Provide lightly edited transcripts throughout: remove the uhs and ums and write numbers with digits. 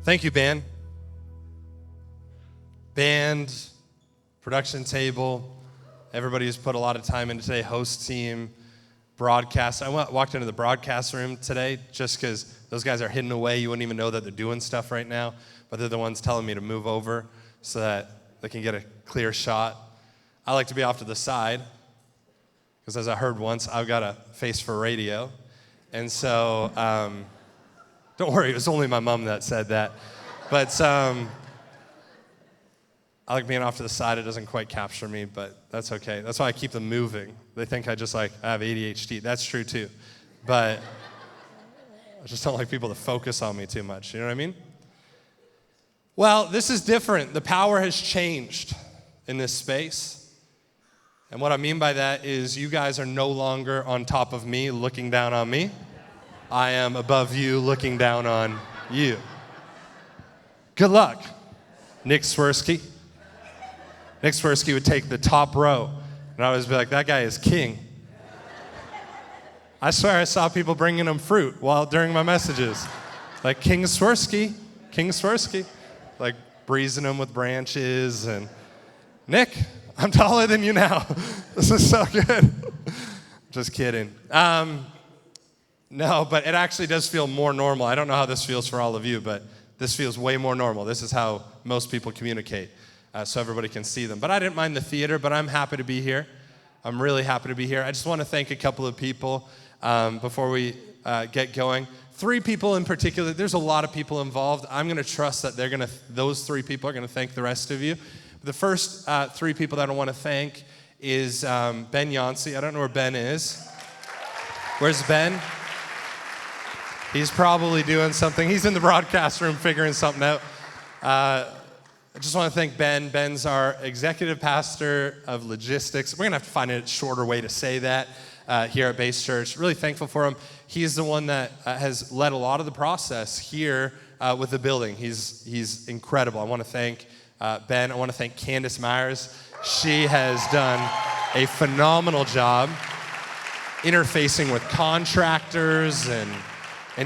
Thank you, band. Band, production table, everybody who's put a lot of time into today, host team, broadcast. I walked into the broadcast room today just because those guys are hidden away. You wouldn't even know that they're doing stuff right now, but they're the ones telling me to move over so that they can get a clear shot. I like to be off to the side because, as I heard once, I've got a face for radio. And so, don't worry, it was only my mom that said that. But I like being off to the side. It doesn't quite capture me, but that's okay. That's why I keep them moving. They think I have ADHD. That's true too. But I just don't like people to focus on me too much. You know what I mean? Well, this is different. The power has changed in this space. And what I mean by that is you guys are no longer on top of me, looking down on me. I am above you, looking down on you. Good luck, Nick Swirsky. Nick Swirsky would take the top row, and I would always be like, that guy is king. I swear I saw people bringing him fruit during my messages. Like, King Swirsky, like breezing him with branches. And Nick, I'm taller than you now. This is so good. Just kidding. No, but it actually does feel more normal. I don't know how this feels for all of you, but this feels way more normal. This is how most people communicate, so everybody can see them. But I didn't mind the theater, but I'm happy to be here. I'm really happy to be here. I just want to thank a couple of people before we get going. 3 people in particular. There's a lot of people involved. I'm going to trust that those 3 people are going to thank the rest of you. The first 3 people that I want to thank is Ben Yancey. I don't know where Ben is. Where's Ben? He's probably doing something. He's in the broadcast room figuring something out. I just want to thank Ben. Ben's our executive pastor of logistics. We're going to have to find a shorter way to say that here at Base Church. Really thankful for him. He's the one that has led a lot of the process here with the building. He's incredible. I want to thank Ben. I want to thank Candace Myers. She has done a phenomenal job interfacing with contractors and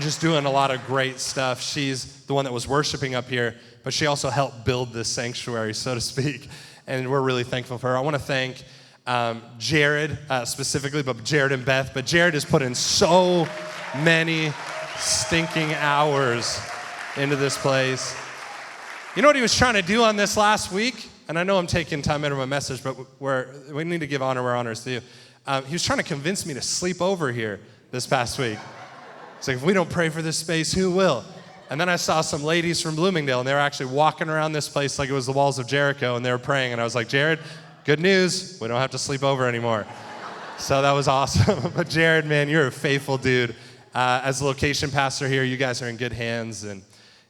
just doing a lot of great stuff. She's the one that was worshiping up here, but she also helped build this sanctuary, so to speak, and we're really thankful for her. I want to thank Jared specifically, but Jared and Beth, but Jared has put in so many stinking hours into this place. You know what he was trying to do on this last week? And I know I'm taking time out of my message, but we need to give honor where honor is due. He was trying to convince me to sleep over here this past week. It's like, if we don't pray for this space, who will? And then I saw some ladies from Bloomingdale, and they were actually walking around this place like it was the walls of Jericho, and they were praying. And I was like, Jared, good news. We don't have to sleep over anymore. So that was awesome. But Jared, man, you're a faithful dude. As the location pastor here, you guys are in good hands, and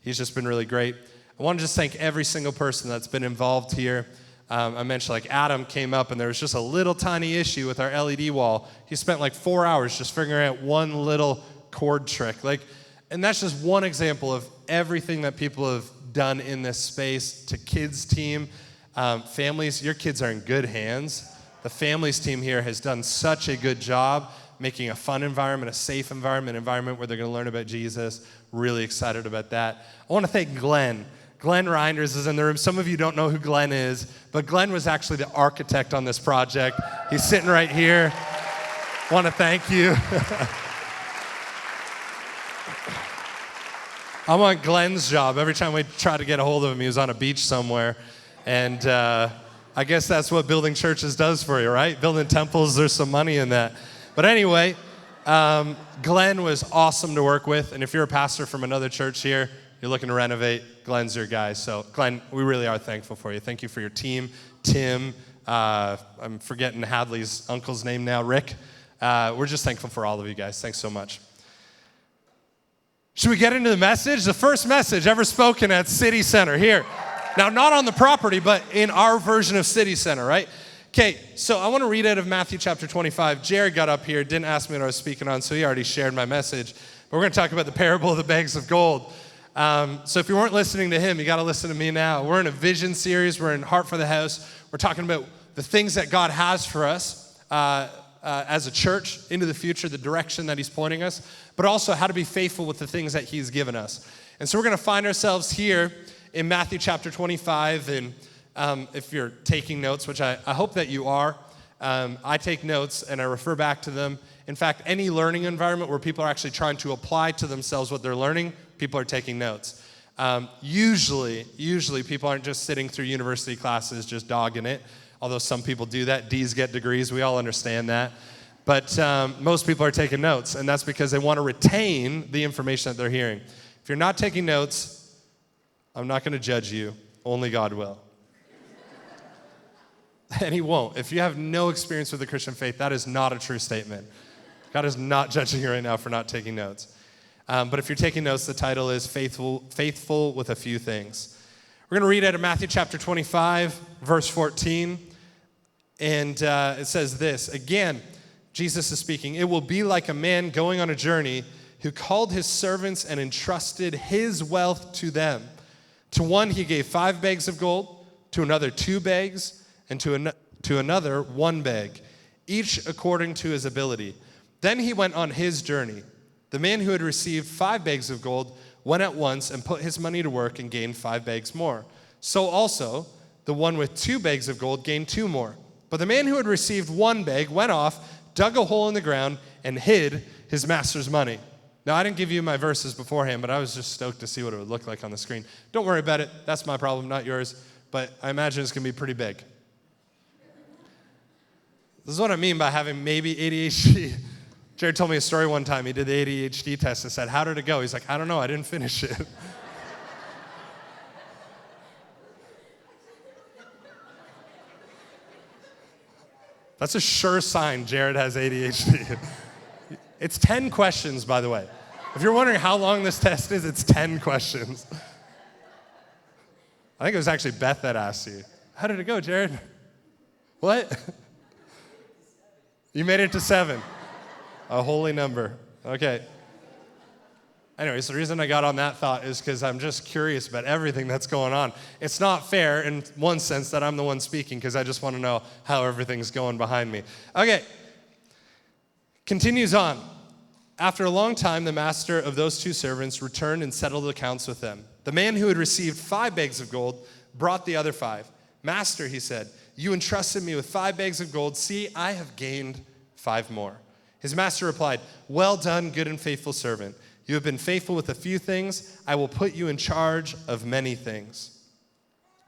he's just been really great. I want to just thank every single person that's been involved here. I mentioned like Adam came up, and there was just a little tiny issue with our LED wall. He spent like 4 hours just figuring out one little cord trick. And that's just one example of everything that people have done in this space. To kids team, families, your kids are in good hands. The families team here has done such a good job making a fun environment, a safe environment where they're going to learn about Jesus. Really excited about that. I want to thank Glenn. Glenn Reinders is in the room. Some of you don't know who Glenn is, but Glenn was actually the architect on this project. He's sitting right here. Want to thank you. I'm on Glenn's job. Every time we try to get a hold of him, he was on a beach somewhere. And I guess that's what building churches does for you, right? Building temples, there's some money in that. But anyway, Glenn was awesome to work with. And if you're a pastor from another church here, you're looking to renovate, Glenn's your guy. So Glenn, we really are thankful for you. Thank you for your team. Tim, I'm forgetting Hadley's uncle's name now, Rick. We're just thankful for all of you guys. Thanks so much. Should we get into the message? The first message ever spoken at City Center here. Now, not on the property, but in our version of City Center, right? Okay, so I want to read out of Matthew chapter 25. Jared got up here, didn't ask me what I was speaking on, so he already shared my message. But we're going to talk about the parable of the bags of gold. So if you weren't listening to him, you got to listen to me now. We're in a vision series. We're in Heart for the House. We're talking about the things that God has for us as a church into the future, the direction that he's pointing us, but also how to be faithful with the things that he's given us. And so we're going to find ourselves here in Matthew chapter 25. And if you're taking notes, which I hope that you are, I take notes and I refer back to them. In fact, any learning environment where people are actually trying to apply to themselves what they're learning, people are taking notes. Usually people aren't just sitting through university classes just dogging it, although some people do that. D's get degrees. We all understand that. But most people are taking notes, and that's because they want to retain the information that they're hearing. If you're not taking notes, I'm not going to judge you. Only God will. And he won't. If you have no experience with the Christian faith, that is not a true statement. God is not judging you right now for not taking notes. But if you're taking notes, the title is Faithful with a Few Things. We're going to read out of Matthew chapter 25, verse 14. And it says this, again, Jesus is speaking, "It will be like a man going on a journey who called his servants and entrusted his wealth to them. To one he gave 5 bags of gold, to another 2 bags, and to another 1 bag, each according to his ability. Then he went on his journey. The man who had received 5 bags of gold went at once and put his money to work and gained 5 bags more. So also, the one with 2 bags of gold gained 2 more. But the man who had received 1 bag went off, dug a hole in the ground, and hid his master's money." Now, I didn't give you my verses beforehand, but I was just stoked to see what it would look like on the screen. Don't worry about it. That's my problem, not yours. But I imagine it's going to be pretty big. This is what I mean by having maybe ADHD. Jared told me a story one time. He did the ADHD test and said, "How did it go?" He's like, "I don't know. I didn't finish it." That's a sure sign Jared has ADHD. It's 10 questions, by the way. If you're wondering how long this test is, it's 10 questions. I think it was actually Beth that asked you. "How did it go, Jared?" What? You made it to 7. A holy number. Okay. Anyways, the reason I got on that thought is because I'm just curious about everything that's going on. It's not fair in one sense that I'm the one speaking because I just want to know how everything's going behind me. Okay. Continues on. After a long time, the master of those 2 servants returned and settled accounts with them. The man who had received 5 bags of gold brought the other 5. "Master," he said, "you entrusted me with 5 bags of gold. See, I have gained 5 more." His master replied, "Well done, good and faithful servant. You have been faithful with a few things. I will put you in charge of many things.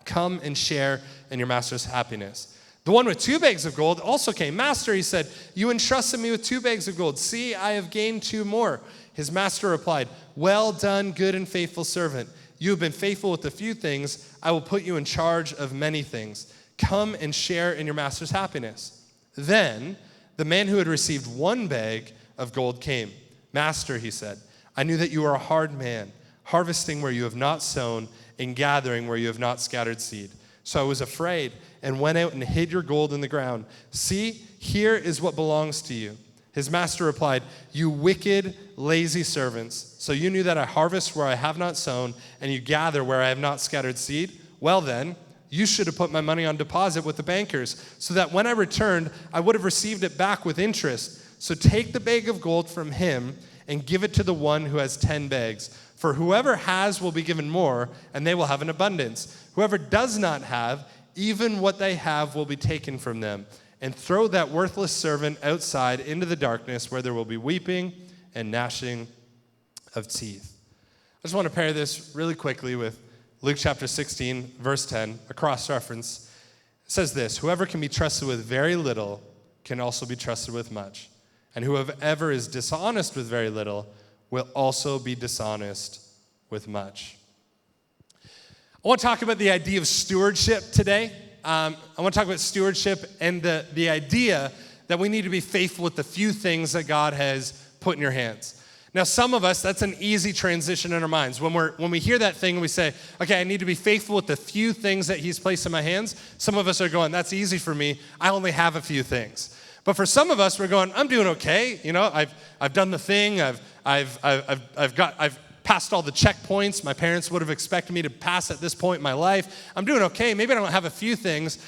Come and share in your master's happiness." The one with 2 bags of gold also came. "Master," he said, "you entrusted me with 2 bags of gold. See, I have gained 2 more. His master replied, "Well done, good and faithful servant. You have been faithful with a few things. I will put you in charge of many things. Come and share in your master's happiness." Then the man who had received 1 bag of gold came. "Master," he said, "I knew that you are a hard man, harvesting where you have not sown and gathering where you have not scattered seed. So I was afraid and went out and hid your gold in the ground. See, here is what belongs to you." His master replied, "You wicked, lazy servants. So you knew that I harvest where I have not sown and you gather where I have not scattered seed? Well then, you should have put my money on deposit with the bankers so that when I returned, I would have received it back with interest. So take the bag of gold from him and give it to the one who has 10 bags. For whoever has will be given more, and they will have an abundance. Whoever does not have, even what they have will be taken from them. And throw that worthless servant outside into the darkness where there will be weeping and gnashing of teeth." I just want to pair this really quickly with Luke chapter 16, verse 10, a cross-reference. It says this, "Whoever can be trusted with very little can also be trusted with much. And whoever is dishonest with very little will also be dishonest with much." I want to talk about the idea of stewardship today. I want to talk about stewardship and the idea that we need to be faithful with the few things that God has put in your hands. Now, some of us, that's an easy transition in our minds. When we hear that thing and we say, "Okay, I need to be faithful with the few things that he's placed in my hands," some of us are going, "That's easy for me. I only have a few things." But for some of us, we're going, "I'm doing okay. You know, I've done the thing. I've passed all the checkpoints my parents would have expected me to pass at this point in my life. I'm doing okay. Maybe I don't have a few things."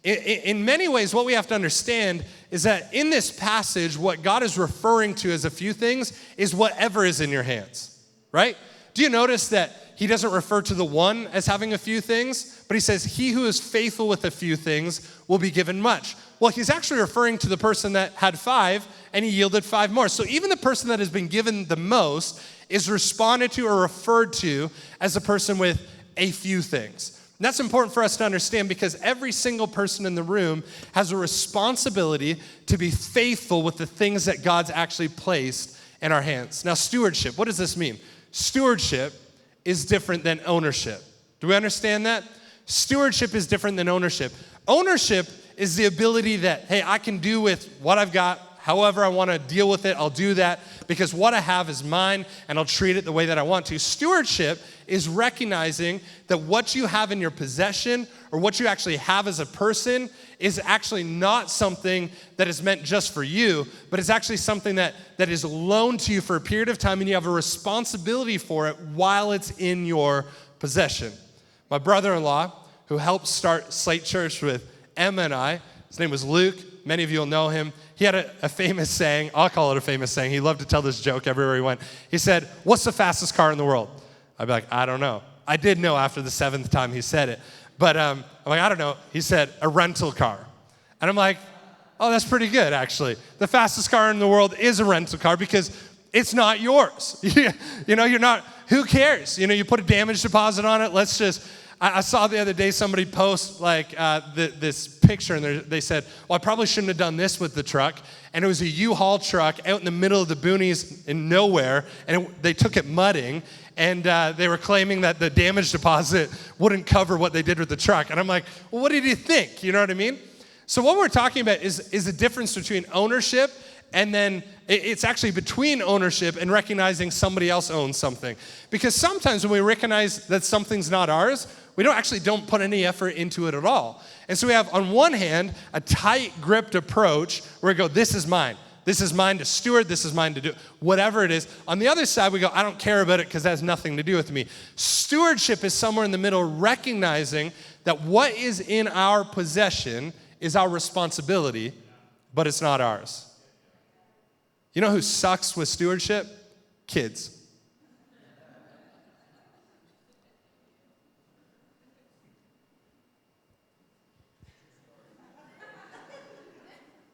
In many ways, what we have to understand is that in this passage, what God is referring to as a few things is whatever is in your hands, right? Do you notice that he doesn't refer to the one as having a few things, but he says, he who is faithful with a few things will be given much. Well, he's actually referring to the person that had 5 and he yielded 5 more. So even the person that has been given the most is responded to or referred to as a person with a few things. And that's important for us to understand because every single person in the room has a responsibility to be faithful with the things that God's actually placed in our hands. Now, stewardship, what does this mean? Stewardship is different than ownership. Do we understand that? Stewardship is different than ownership. Ownership is the ability that, hey, I can do with what I've got, however I want to deal with it, I'll do that because what I have is mine and I'll treat it the way that I want to. Stewardship is recognizing that what you have in your possession or what you actually have as a person is actually not something that is meant just for you, but it's actually something that is loaned to you for a period of time and you have a responsibility for it while it's in your possession. My brother-in-law, who helped start Slate Church with Emma and I, his name was Luke. Many of you will know him. He had a famous saying. I'll call it a famous saying. He loved to tell this joke everywhere he went. He said, "What's the fastest car in the world?" I'd be like, "I don't know." I did know after the 7th time he said it. But I'm like, "I don't know." He said, "A rental car." And I'm like, "Oh, that's pretty good, actually." The fastest car in the world is a rental car because it's not yours. You know, you're not, who cares? You know, you put a damage deposit on it. I saw the other day somebody post like this picture and they said, "Well, I probably shouldn't have done this with the truck." And it was a U-Haul truck out in the middle of the boonies in nowhere, and they took it mudding, and they were claiming that the damage deposit wouldn't cover what they did with the truck. And I'm like, well, what did you think? You know what I mean? So what we're talking about is the difference between ownership and then it's actually between ownership and recognizing somebody else owns something. Because sometimes when we recognize that something's not ours, we don't put any effort into it at all. And so we have, on one hand, a tight-gripped approach where we go, this is mine. This is mine to steward. This is mine to do. Whatever it is. On the other side, we go, I don't care about it because that has nothing to do with me. Stewardship is somewhere in the middle, recognizing that what is in our possession is our responsibility, but it's not ours. You know who sucks with stewardship? Kids.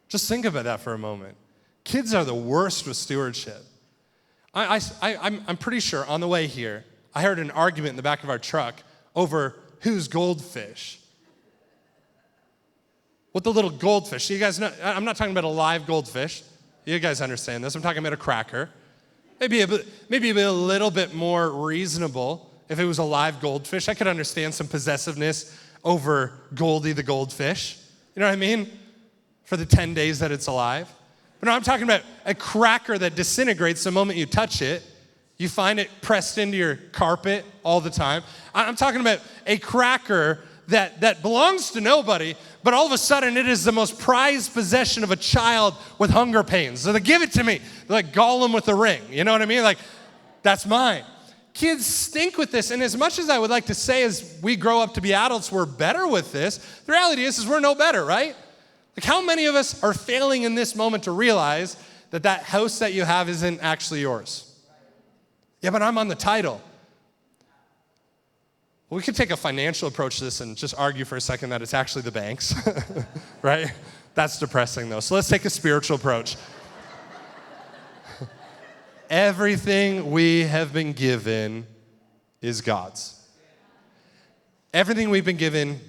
Just think about that for a moment. Kids are the worst with stewardship. I'm pretty sure on the way here, I heard an argument in the back of our truck over whose goldfish. What the little goldfish. You guys know, I'm not talking about a live goldfish. You guys understand this. I'm talking about a cracker. Maybe a little bit more reasonable if it was a live goldfish. I could understand some possessiveness over Goldie the goldfish. You know what I mean? For the 10 days that it's alive. But no, I'm talking about a cracker that disintegrates the moment you touch it. You find it pressed into your carpet all the time. I'm talking about a cracker that belongs to nobody, but all of a sudden it is the most prized possession of a child with hunger pains. So they give it to me. They're like Gollum with the ring. You know what I mean? Like, that's mine. Kids stink with this, and as much as I would like to say as we grow up to be adults, we're better with this, the reality is we're no better, right? Like, how many of us are failing in this moment to realize that house that you have isn't actually yours? Yeah, but I'm on the title. Well, we could take a financial approach to this and just argue for a second that it's actually the bank's, right? That's depressing, though. So let's take a spiritual approach. Everything we have been given is God's. Everything we've been given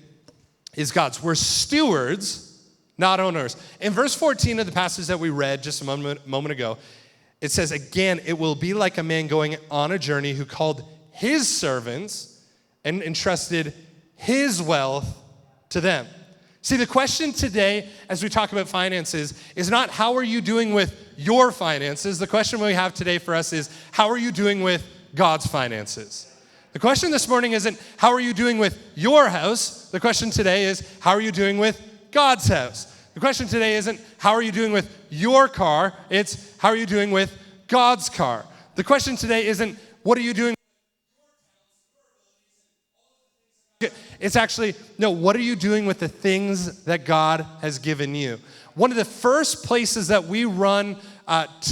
is God's. We're stewards, not owners. In verse 14 of the passage that we read just a moment ago, it says, again, it will be like a man going on a journey who called his servants and entrusted his wealth to them. See, the question today, as we talk about finances, is not how are you doing with your finances. The question we have today for us is, how are you doing with God's finances? The question this morning isn't, how are you doing with your house? The question today is, how are you doing with God's house? The question today isn't, how are you doing with your car? It's, how are you doing with God's car? The question today isn't, what are you doing? It's actually, no, what are you doing with the things that God has given you? One of the first places that we run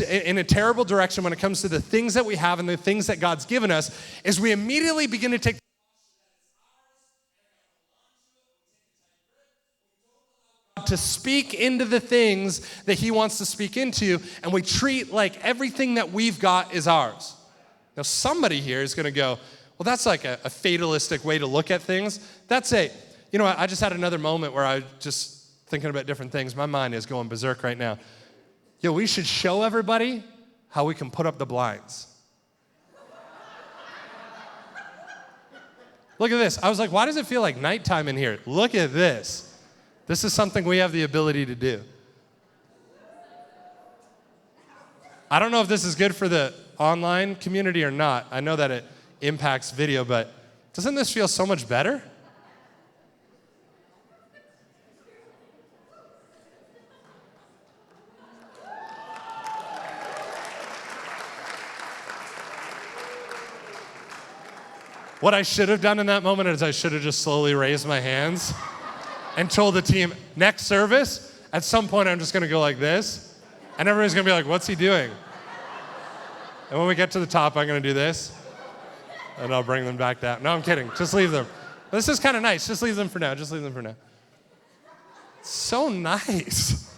in a terrible direction when it comes to the things that we have and the things that God's given us is we immediately begin to take to speak into the things that he wants to speak into, and we treat like everything that we've got is ours. Now, somebody here is going to go, well, that's like a fatalistic way to look at things. I just had another moment where I was just thinking about different things. My mind is going berserk right now. We should show everybody how we can put up the blinds. Look at this. I was like, why does it feel like nighttime in here? Look at this. This is something we have the ability to do. I don't know if this is good for the online community or not. I know that it impacts video, but doesn't this feel so much better? What I should have done in that moment is I should have just slowly raised my hands and told the team, next service, at some point I'm just gonna go like this, and everybody's gonna be like, what's he doing? And when we get to the top, I'm gonna do this, and I'll bring them back down. No, I'm kidding, just leave them. This is kind of nice, just leave them for now, So nice.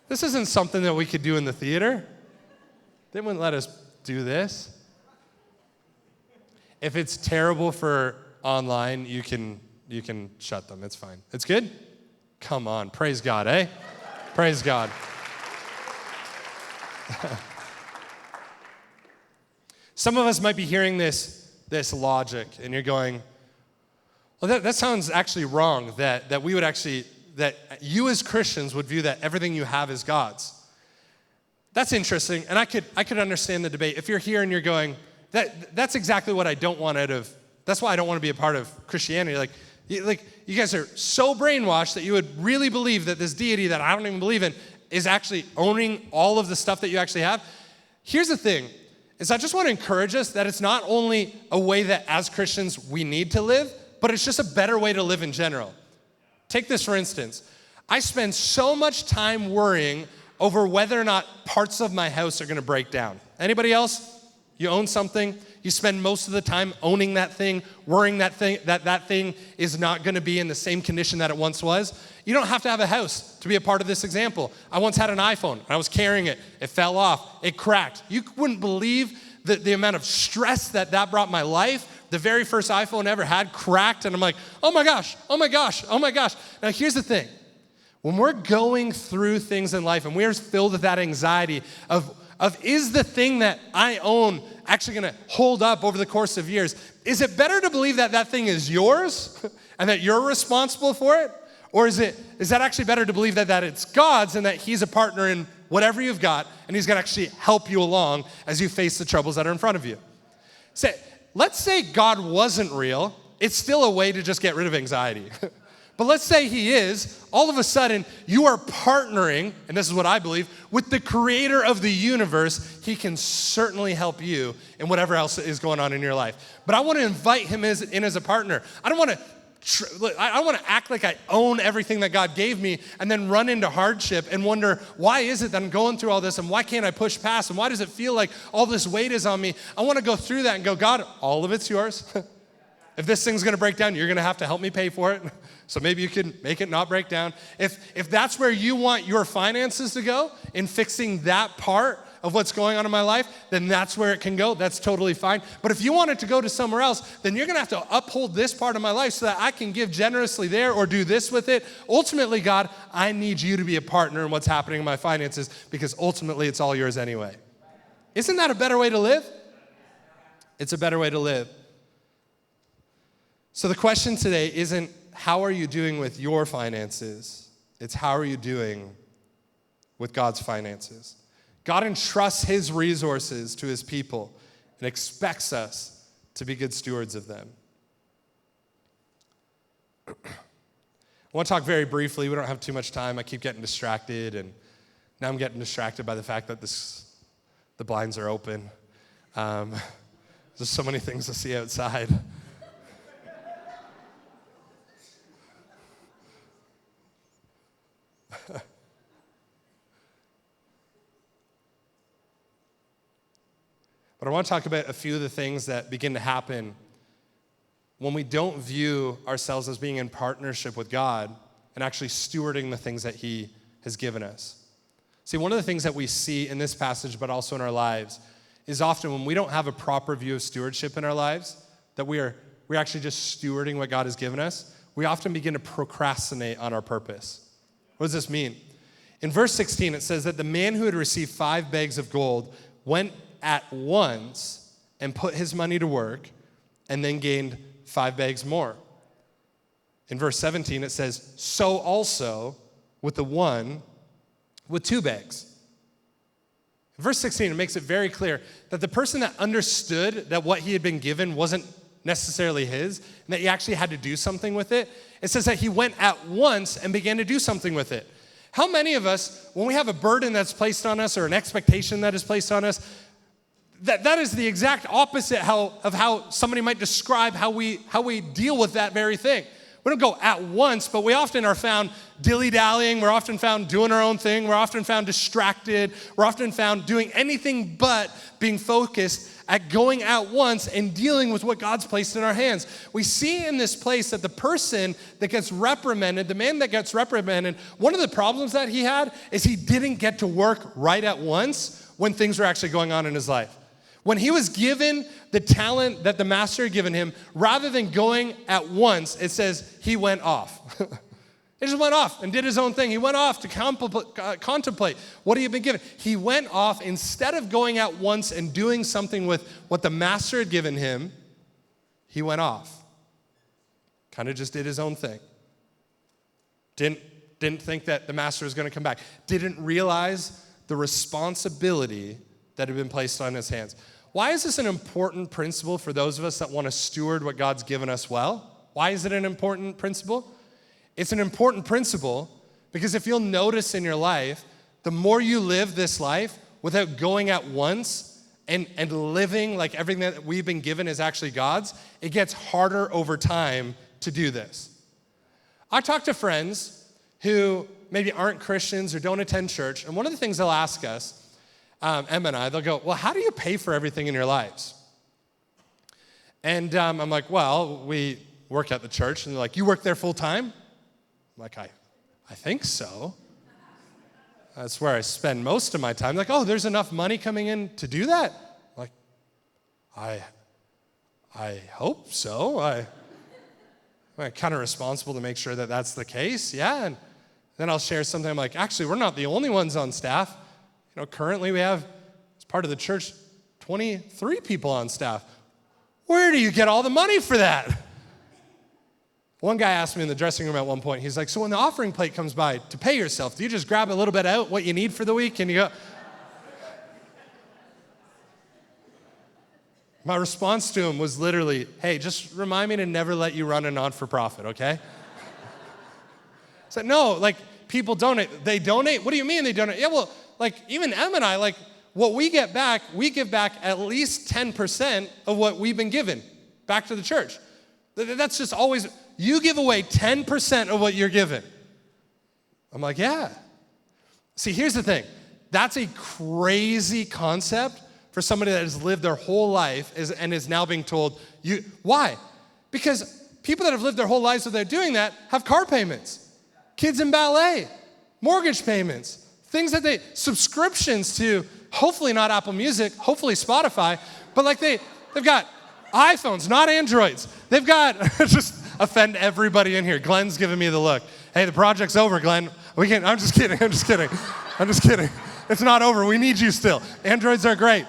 This isn't something that we could do in the theater. They wouldn't let us do this. If it's terrible for online, you can shut them. It's fine. It's good? Come on. Praise God, eh? Praise God. Some of us might be hearing this logic, and you're going, well, that sounds actually wrong, that we would actually, that you as Christians would view that everything you have is God's. That's interesting, and I could understand the debate. If you're here and you're going, that's exactly what I don't want that's why I don't want to be a part of Christianity. Like you guys are so brainwashed that you would really believe that this deity that I don't even believe in is actually owning all of the stuff that you actually have. Here's the thing, is I just want to encourage us that it's not only a way that as Christians we need to live, but it's just a better way to live in general. Take this for instance. I spend so much time worrying over whether or not parts of my house are going to break down. Anybody else? You own something, you spend most of the time owning that thing, worrying that thing is not gonna be in the same condition that it once was. You don't have to have a house to be a part of this example. I once had an iPhone, I was carrying it, it fell off, it cracked. You wouldn't believe the amount of stress that brought my life. The very first iPhone I ever had cracked, and I'm like, oh my gosh. Now here's the thing, when we're going through things in life and we're filled with that anxiety of is the thing that I own actually gonna hold up over the course of years? Is it better to believe that that thing is yours and that you're responsible for it? Or is that actually better to believe that it's God's and that he's a partner in whatever you've got and he's gonna actually help you along as you face the troubles that are in front of you? Let's say God wasn't real. It's still a way to just get rid of anxiety. But let's say he is, all of a sudden you are partnering, and this is what I believe, with the creator of the universe. He can certainly help you in whatever else is going on in your life. But I want to invite him in as a partner. I don't want to act like I own everything that God gave me and then run into hardship and wonder, why is it that I'm going through all this and why can't I push past and why does it feel like all this weight is on me? I want to go through that and go, God, all of it's yours. If this thing's gonna break down, you're gonna have to help me pay for it. So maybe you can make it not break down. If that's where you want your finances to go, in fixing that part of what's going on in my life, then that's where it can go. That's totally fine. But if you want it to go to somewhere else, then you're gonna have to uphold this part of my life so that I can give generously there or do this with it. Ultimately, God, I need you to be a partner in what's happening in my finances because ultimately it's all yours anyway. Isn't that a better way to live? It's a better way to live. So the question today isn't how are you doing with your finances? It's how are you doing with God's finances? God entrusts his resources to his people and expects us to be good stewards of them. I want to talk very briefly. We don't have too much time. I keep getting distracted, and now I'm getting distracted by the fact that the blinds are open. There's so many things to see outside. But I want to talk about a few of the things that begin to happen when we don't view ourselves as being in partnership with God and actually stewarding the things that he has given us. See, one of the things that we see in this passage, but also in our lives, is often when we don't have a proper view of stewardship in our lives, that we're actually just stewarding what God has given us, we often begin to procrastinate on our purpose. What does this mean? In verse 16, it says that the man who had received 5 bags of gold went at once and put his money to work and then gained 5 bags more. In verse 17, it says, so also with the one with 2 bags. In verse 16, it makes it very clear that the person that understood that what he had been given wasn't necessarily his, and that he actually had to do something with it, it says that he went at once and began to do something with it. How many of us, when we have a burden that's placed on us or an expectation that is placed on us, that is the exact opposite of how somebody might describe how we deal with that very thing. We don't go at once, but we often are found dilly-dallying. We're often found doing our own thing. We're often found distracted. We're often found doing anything but being focused at going at once and dealing with what God's placed in our hands. We see in this place that the person that gets reprimanded, the man that gets reprimanded, one of the problems that he had is he didn't get to work right at once when things were actually going on in his life. When he was given the talent that the master had given him, rather than going at once, it says he went off. He just went off and did his own thing. He went off to contemplate what he had been given. He went off, instead of going at once and doing something with what the master had given him, he went off. Kind of just did his own thing. Didn't think that the master was going to come back. Didn't realize the responsibility that had been placed on his hands. Why is this an important principle for those of us that want to steward what God's given us well? Why is it an important principle? It's an important principle because if you'll notice in your life, the more you live this life without going at once and living like everything that we've been given is actually God's, it gets harder over time to do this. I talk to friends who maybe aren't Christians or don't attend church, and one of the things they'll ask us, Emma and I, they'll go, well, how do you pay for everything in your lives? And I'm like, well, we work at the church. And they're like, you work there full time? I'm like, I think so. That's where I spend most of my time. They're like, oh, there's enough money coming in to do that? I'm like, I hope so. I'm kind of responsible to make sure that that's the case. Yeah, and then I'll share something. I'm like, actually, we're not the only ones on staff. You know, currently we have, as part of the church, 23 people on staff. Where do you get all the money for that? One guy asked me in the dressing room at one point, he's like, so when the offering plate comes by to pay yourself, do you just grab a little bit out, what you need for the week, and you go? My response to him was literally, hey, just remind me to never let you run a non-for-profit, okay? I said, no, like, people donate. They donate? What do you mean they donate? Yeah, well, like, even Em and I, like, what we get back, we give back at least 10% of what we've been given back to the church. That's just always, you give away 10% of what you're given. I'm like, yeah. See, here's the thing. That's a crazy concept for somebody that has lived their whole life and is now being told, why? Because people that have lived their whole lives without doing that have car payments, kids in ballet, mortgage payments, things that subscriptions to, hopefully not Apple Music, hopefully Spotify, but like they've got iPhones, not Androids. They've got, just offend everybody in here. Glenn's giving me the look. Hey, the project's over, Glenn. I'm just kidding. It's not over. We need you still. Androids are great,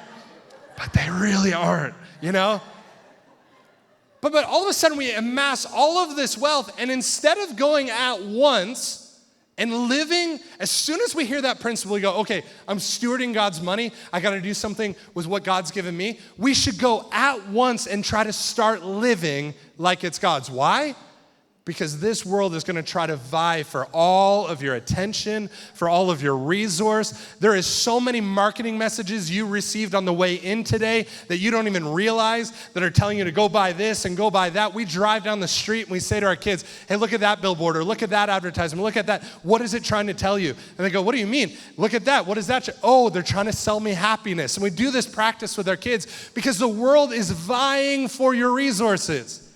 but they really aren't, you know? But all of a sudden we amass all of this wealth, and instead of going at once and living, as soon as we hear that principle, we go, okay, I'm stewarding God's money. I got to do something with what God's given me. We should go at once and try to start living like it's God's. Why? Because this world is going to try to vie for all of your attention, for all of your resource. There is so many marketing messages you received on the way in today that you don't even realize that are telling you to go buy this and go buy that. We drive down the street and we say to our kids, hey, look at that billboard or look at that advertisement, look at that. What is it trying to tell you? And they go, what do you mean? Look at that. What is that? Oh, they're trying to sell me happiness. And we do this practice with our kids because the world is vying for your resources.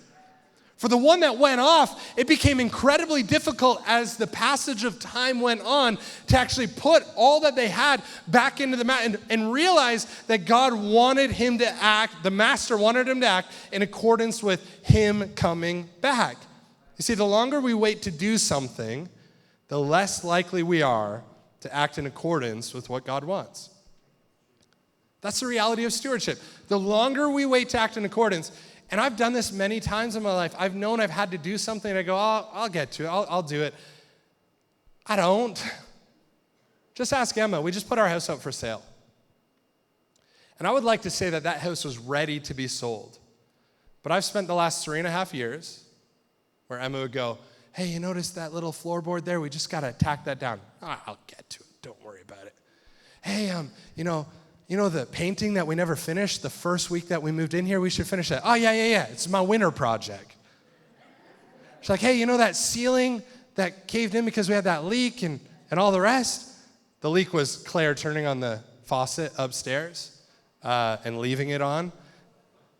For the one that went off, it became incredibly difficult as the passage of time went on to actually put all that they had back into the mat and realize that God wanted him to act, the master wanted him to act in accordance with him coming back. You see, the longer we wait to do something, the less likely we are to act in accordance with what God wants. That's the reality of stewardship. The longer we wait to act in accordance, and I've done this many times in my life. I've known I've had to do something, and I go, oh, I'll get to it. I'll do it. I don't. Just ask Emma. We just put our house up for sale. And I would like to say that that house was ready to be sold. But I've spent the last 3.5 years where Emma would go, hey, you notice that little floorboard there? We just got to tack that down. Oh, I'll get to it. Don't worry about it. Hey, you know the painting that we never finished the first week that we moved in here? We should finish that. Oh, yeah. It's my winter project. She's like, hey, you know that ceiling that caved in because we had that leak and all the rest? The leak was Claire turning on the faucet upstairs and leaving it on.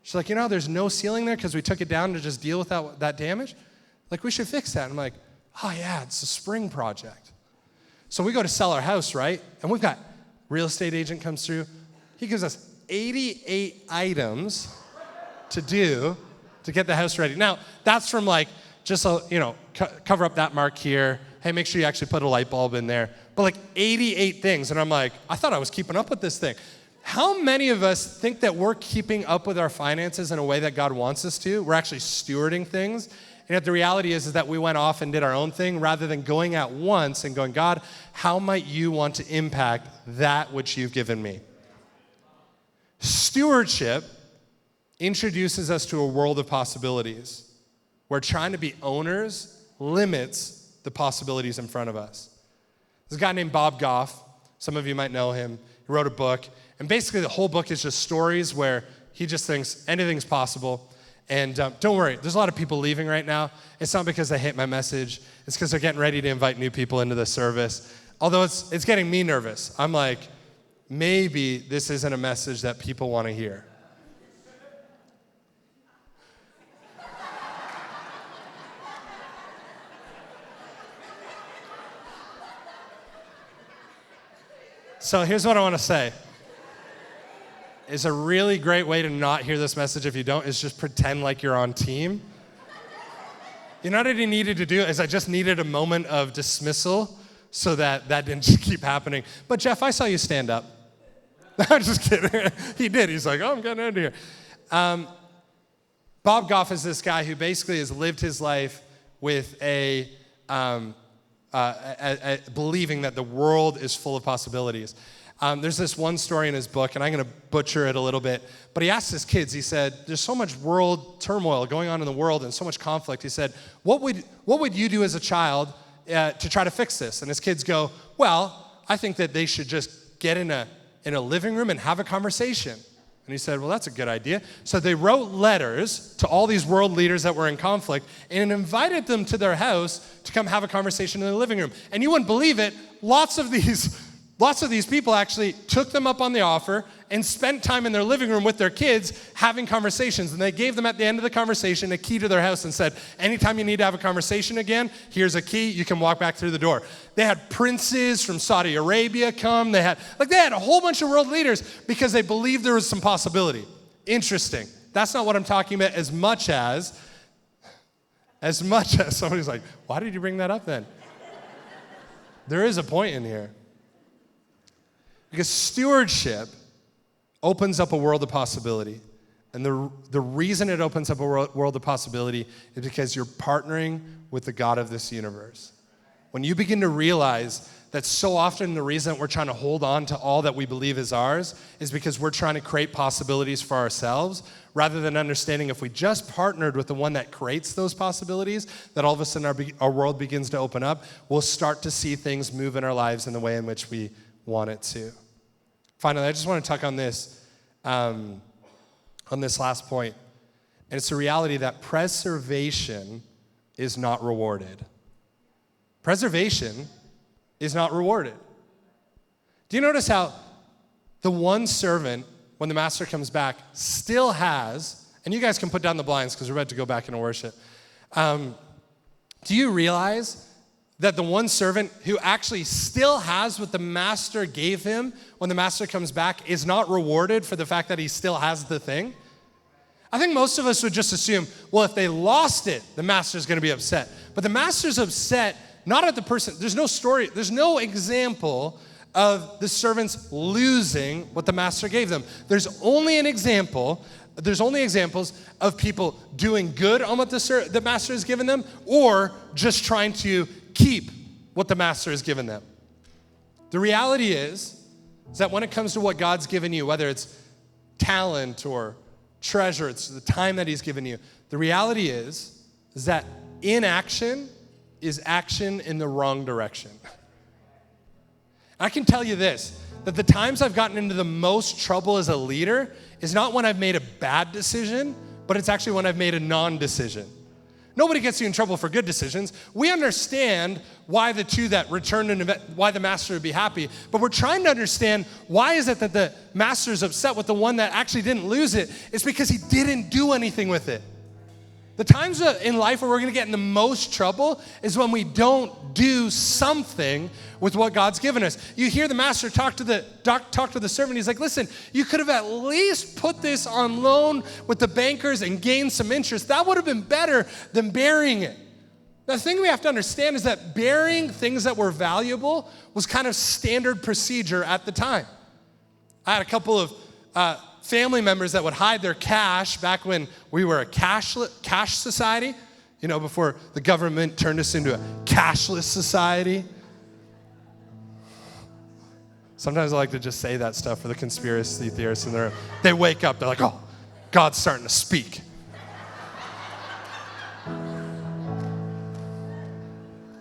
She's like, there's no ceiling there because we took it down to just deal with that damage? Like, we should fix that. And I'm like, oh, yeah, it's a spring project. So we go to sell our house, right? And we've got real estate agent comes through. He gives us 88 items to do to get the house ready. Now, that's from cover up that mark here. Hey, make sure you actually put a light bulb in there. But 88 things. And I'm like, I thought I was keeping up with this thing. How many of us think that we're keeping up with our finances in a way that God wants us to? We're actually stewarding things. And yet the reality is that we went off and did our own thing rather than going at once and going, God, how might you want to impact that which you've given me? Stewardship introduces us to a world of possibilities where trying to be owners limits the possibilities in front of us. There's a guy named Bob Goff. Some of you might know him. He wrote a book. And basically the whole book is just stories where he just thinks anything's possible. And don't worry, there's a lot of people leaving right now. It's not because they hate my message. It's because they're getting ready to invite new people into the service. Although it's getting me nervous. I'm like, maybe this isn't a message that people want to hear. So here's what I want to say. It's a really great way to not hear this message if you don't, is just pretend like you're on team. You know what I needed to do is I just needed a moment of dismissal so that didn't just keep happening. But Jeff, I saw you stand up. I'm just kidding. He did. He's like, oh, I'm getting out of here. Bob Goff is this guy who basically has lived his life with a believing that the world is full of possibilities. There's this one story in his book, and I'm going to butcher it a little bit, but he asked his kids, he said, there's so much world turmoil going on in the world and so much conflict. He said, what would you do as a child to try to fix this? And his kids go, well, I think that they should just get in a living room and have a conversation. And he said, well, that's a good idea. So they wrote letters to all these world leaders that were in conflict and invited them to their house to come have a conversation in the living room. And you wouldn't believe it, lots of these people actually took them up on the offer and spent time in their living room with their kids having conversations. And they gave them at the end of the conversation a key to their house and said, anytime you need to have a conversation again, here's a key, you can walk back through the door. They had princes from Saudi Arabia come. They had a whole bunch of world leaders because they believed there was some possibility. Interesting. That's not what I'm talking about as much as somebody's like, why did you bring that up then? There is a point in here. Because stewardship opens up a world of possibility. And the reason it opens up a world of possibility is because you're partnering with the God of this universe. when you begin to realize that so often the reason we're trying to hold on to all that we believe is ours is because we're trying to create possibilities for ourselves, rather than understanding if we just partnered with the one that creates those possibilities, that all of a sudden our world begins to open up, we'll start to see things move in our lives in the way in which we want it to. Finally, I just want to talk on this last point, and it's the reality that preservation is not rewarded. Preservation is not rewarded. Do you notice how the one servant, when the master comes back, still has, and you guys can put down the blinds because we're about to go back into worship. Do you realize that the one servant who actually still has what the master gave him when the master comes back is not rewarded for the fact that he still has the thing? I think most of us would just assume, well, if they lost it, the master's going to be upset. But the master's upset not at the person. There's no story, there's no example of the servants losing what the master gave them. There's only examples of people doing good on what the master has given them, or just trying to keep what the master has given them. The reality is that when it comes to what God's given you, whether it's talent or treasure, it's the time that he's given you, the reality is that inaction is action in the wrong direction. I can tell you this, that the times I've gotten into the most trouble as a leader is not when I've made a bad decision, but it's actually when I've made a non-decision. Nobody gets you in trouble for good decisions. We understand why the two that returned why the master would be happy, but we're trying to understand why is it that the master is upset with the one that actually didn't lose it. It's because he didn't do anything with it. The times in life where we're going to get in the most trouble is when we don't do something with what God's given us. You hear the master talk to the servant. He's like, listen, you could have at least put this on loan with the bankers and gained some interest. That would have been better than burying it. The thing we have to understand is that burying things that were valuable was kind of standard procedure at the time. I had a couple of family members that would hide their cash back when we were a cash society, before the government turned us into a cashless society. Sometimes I like to just say that stuff for the conspiracy theorists in the room. They wake up, they're like, oh, God's starting to speak.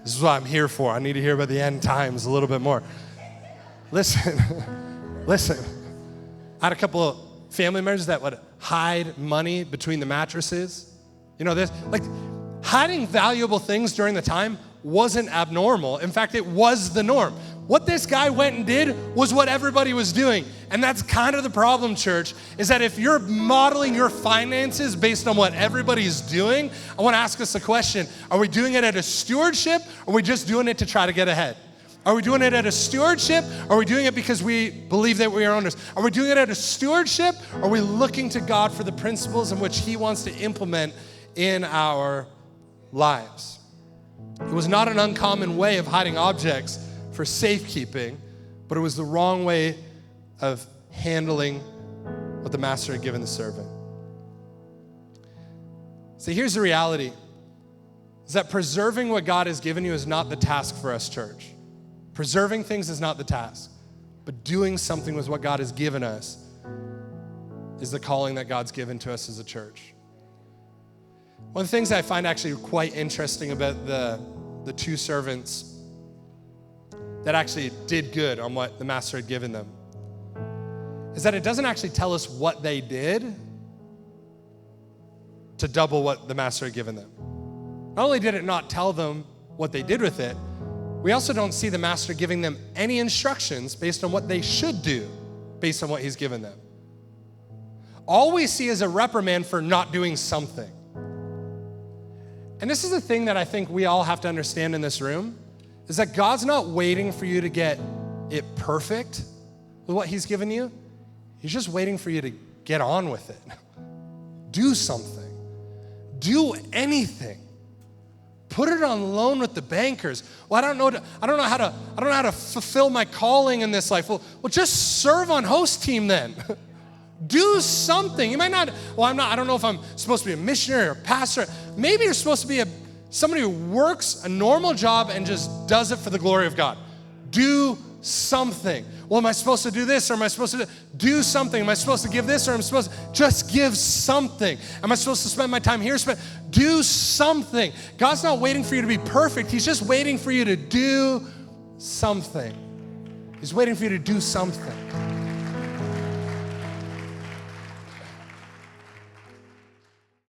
This is what I'm here for. I need to hear about the end times a little bit more. Listen. I had a couple of family members that would hide money between the mattresses. Hiding valuable things during the time wasn't abnormal. In fact, it was the norm. What this guy went and did was what everybody was doing. And that's kind of the problem, church, is that if you're modeling your finances based on what everybody's doing, I want to ask us a question. Are we doing it out of stewardship, or are we just doing it to try to get ahead? Are we doing it out of stewardship, or are we doing it because we believe that we are owners? Are we doing it out of stewardship, or are we looking to God for the principles in which he wants to implement in our lives? It was not an uncommon way of hiding objects for safekeeping, but it was the wrong way of handling what the master had given the servant. So here's the reality, is that preserving what God has given you is not the task for us, church. Preserving things is not the task, but doing something with what God has given us is the calling that God's given to us as a church. One of the things I find actually quite interesting about the two servants that actually did good on what the master had given them is that it doesn't actually tell us what they did to double what the master had given them. Not only did it not tell them what they did with it, we also don't see the master giving them any instructions based on what they should do based on what he's given them. All we see is a reprimand for not doing something. And this is the thing that I think we all have to understand in this room, is that God's not waiting for you to get it perfect with what he's given you. He's just waiting for you to get on with it. Do something. Do anything. Put it on loan with the bankers. Well, I don't know how to fulfill my calling in this life. Well, just serve on host team then. Do something. You might not, I don't know if I'm supposed to be a missionary or a pastor. Maybe you're supposed to be Somebody who works a normal job and just does it for the glory of God. Do something. Well, am I supposed to do this or am I supposed to do something? Am I supposed to give this or am I supposed to just give something? Am I supposed to spend my time here? Do something. God's not waiting for you to be perfect. He's just waiting for you to do something. He's waiting for you to do something.